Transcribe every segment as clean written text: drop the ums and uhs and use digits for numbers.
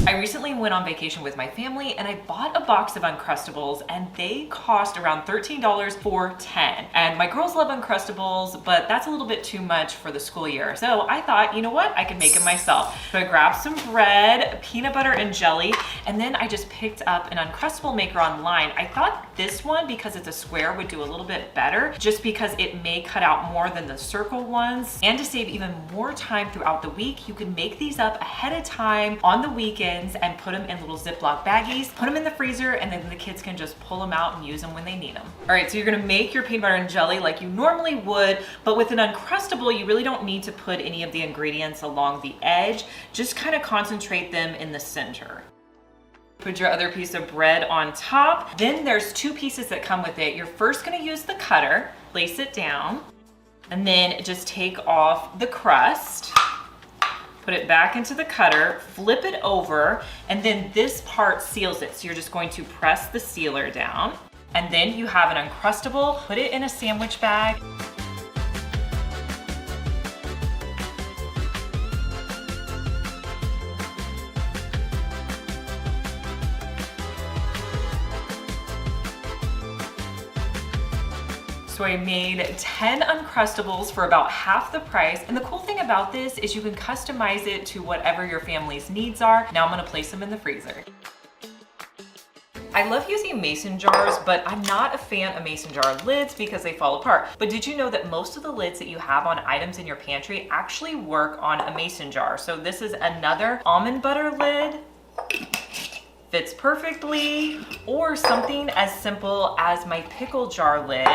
I recently went on vacation with my family and I bought a box of Uncrustables and they cost around $13 for 10. And my girls love Uncrustables, but that's a little bit too much for the school year. So I thought, you know what? I can make it myself. So I grabbed some bread, peanut butter and jelly, and then I just picked up an Uncrustable maker online. I thought this one, because it's a square, would do a little bit better just because it may cut out more than the circle ones. And to save even more time throughout the week, you can make these up ahead of time on the weekend and put them in little Ziploc baggies, put them in the freezer, and then the kids can just pull them out and use them when they need them. All right, so you're gonna make your peanut butter and jelly like you normally would, but with an Uncrustable, you really don't need to put any of the ingredients along the edge. Just kind of concentrate them in the center. Put your other piece of bread on top. Then there's two pieces that come with it. You're first gonna use the cutter, place it down, and then just take off the crust. Put it back into the cutter, flip it over, and then this part seals it. So you're just going to press the sealer down. And then you have an Uncrustable, put it in a sandwich bag. So I made 10 Uncrustables for about half the price. And the cool thing about this is you can customize it to whatever your family's needs are. Now I'm gonna place them in the freezer. I love using mason jars, but I'm not a fan of mason jar lids because they fall apart. But did you know that most of the lids that you have on items in your pantry actually work on a mason jar? So this is another almond butter lid. Fits perfectly, or something as simple as my pickle jar lid.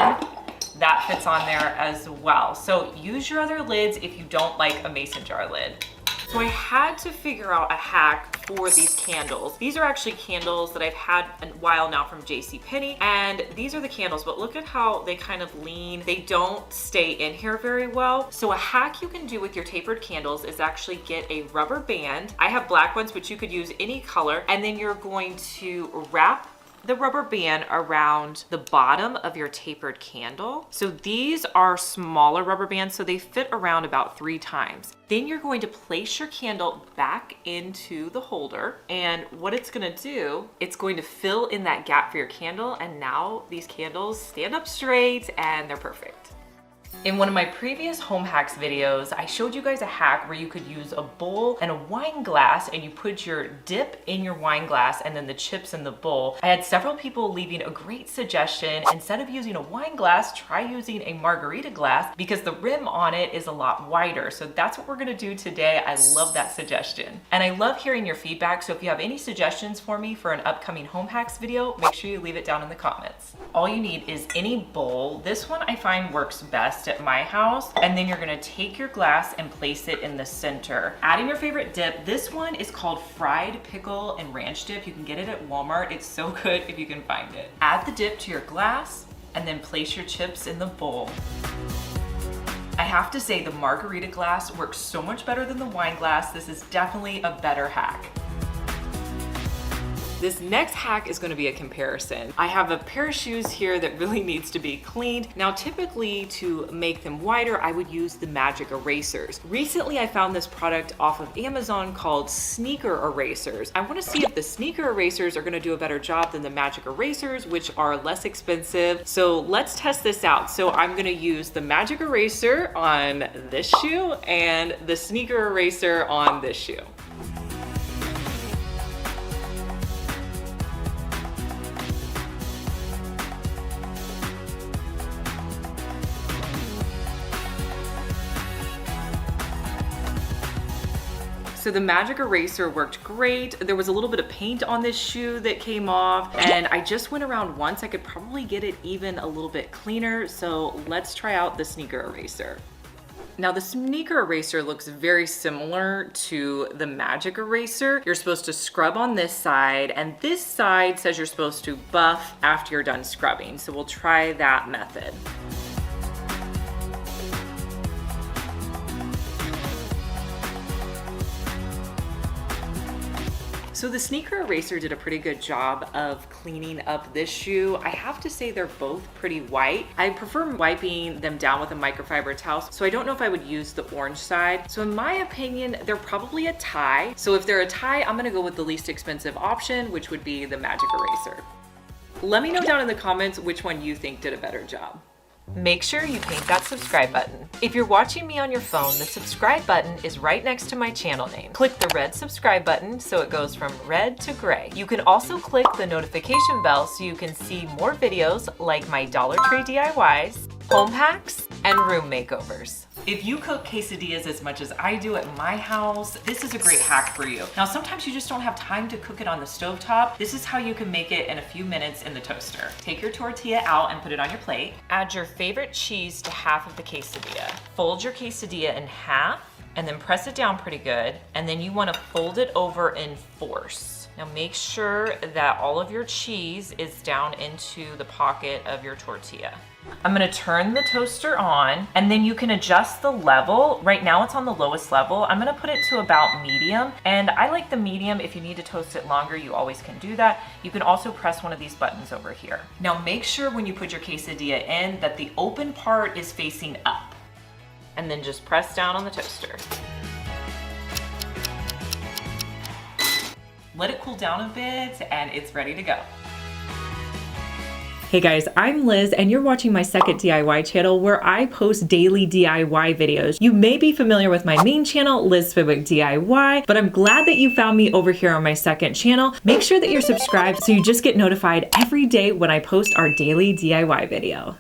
That fits on there as well. So use your other lids if you don't like a mason jar lid. So I had to figure out a hack for these candles. These are actually candles that I've had a while now from JCPenney, and these are the candles, but look at how they kind of lean. They don't stay in here very well. So a hack you can do with your tapered candles is actually get a rubber band. I have black ones, but you could use any color, and then you're going to wrap the rubber band around the bottom of your tapered candle. So these are smaller rubber bands, so they fit around about 3 times. Then you're going to place your candle back into the holder, and what it's gonna do, it's going to fill in that gap for your candle, and now these candles stand up straight and they're perfect. In one of my previous home hacks videos, I showed you guys a hack where you could use a bowl and a wine glass, and you put your dip in your wine glass and then the chips in the bowl. I had several people leaving a great suggestion. Instead of using a wine glass, try using a margarita glass because the rim on it is a lot wider. So that's what we're gonna do today. I love that suggestion. And I love hearing your feedback. So if you have any suggestions for me for an upcoming home hacks video, make sure you leave it down in the comments. All you need is any bowl. This one I find works best at my house. And then you're gonna take your glass and place it in the center. Add in your favorite dip. This one is called fried pickle and ranch dip. You can get it at Walmart. It's so good if you can find it. Add the dip to your glass and then place your chips in the bowl. I have to say the margarita glass works so much better than the wine glass. This is definitely a better hack. This next hack is gonna be a comparison. I have a pair of shoes here that really needs to be cleaned. Now, typically to make them whiter, I would use the magic erasers. Recently, I found this product off of Amazon called sneaker erasers. I wanna see if the sneaker erasers are gonna do a better job than the magic erasers, which are less expensive. So let's test this out. So I'm gonna use the magic eraser on this shoe and the sneaker eraser on this shoe. So the magic eraser worked great. There was a little bit of paint on this shoe that came off, and I just went around once. I could probably get it even a little bit cleaner. So let's try out the sneaker eraser. Now the sneaker eraser looks very similar to the magic eraser. You're supposed to scrub on this side, and this side says you're supposed to buff after you're done scrubbing. So we'll try that method. So the sneaker eraser did a pretty good job of cleaning up this shoe. I have to say they're both pretty white. I prefer wiping them down with a microfiber towel, so I don't know if I would use the orange side. So in my opinion, they're probably a tie. So if they're a tie, I'm gonna go with the least expensive option, which would be the magic eraser. Let me know down in the comments which one you think did a better job. Make sure you paint that subscribe button. If you're watching me on your phone, the subscribe button is right next to my channel name. Click the red subscribe button so it goes from red to gray. You can also click the notification bell so you can see more videos like my Dollar Tree DIYs, home hacks, and room makeovers. If you cook quesadillas as much as I do at my house, this is a great hack for you. Now, sometimes you just don't have time to cook it on the stovetop. This is how you can make it in a few minutes in the toaster. Take your tortilla out and put it on your plate. Add your favorite cheese to half of the quesadilla. Fold your quesadilla in half and then press it down pretty good. And then you want to fold it over in force. Now make sure that all of your cheese is down into the pocket of your tortilla. I'm gonna turn the toaster on and then you can adjust the level. Right now it's on the lowest level. I'm gonna put it to about medium, and I like the medium. If you need to toast it longer, you always can do that. You can also press one of these buttons over here. Now make sure when you put your quesadilla in that the open part is facing up, and then just press down on the toaster. Let it cool down a bit and it's ready to go. Hey guys, I'm Liz and you're watching my second DIY channel where I post daily DIY videos. You may be familiar with my main channel, Liz Fenwick DIY, but I'm glad that you found me over here on my second channel. Make sure that you're subscribed so you just get notified every day when I post our daily DIY video.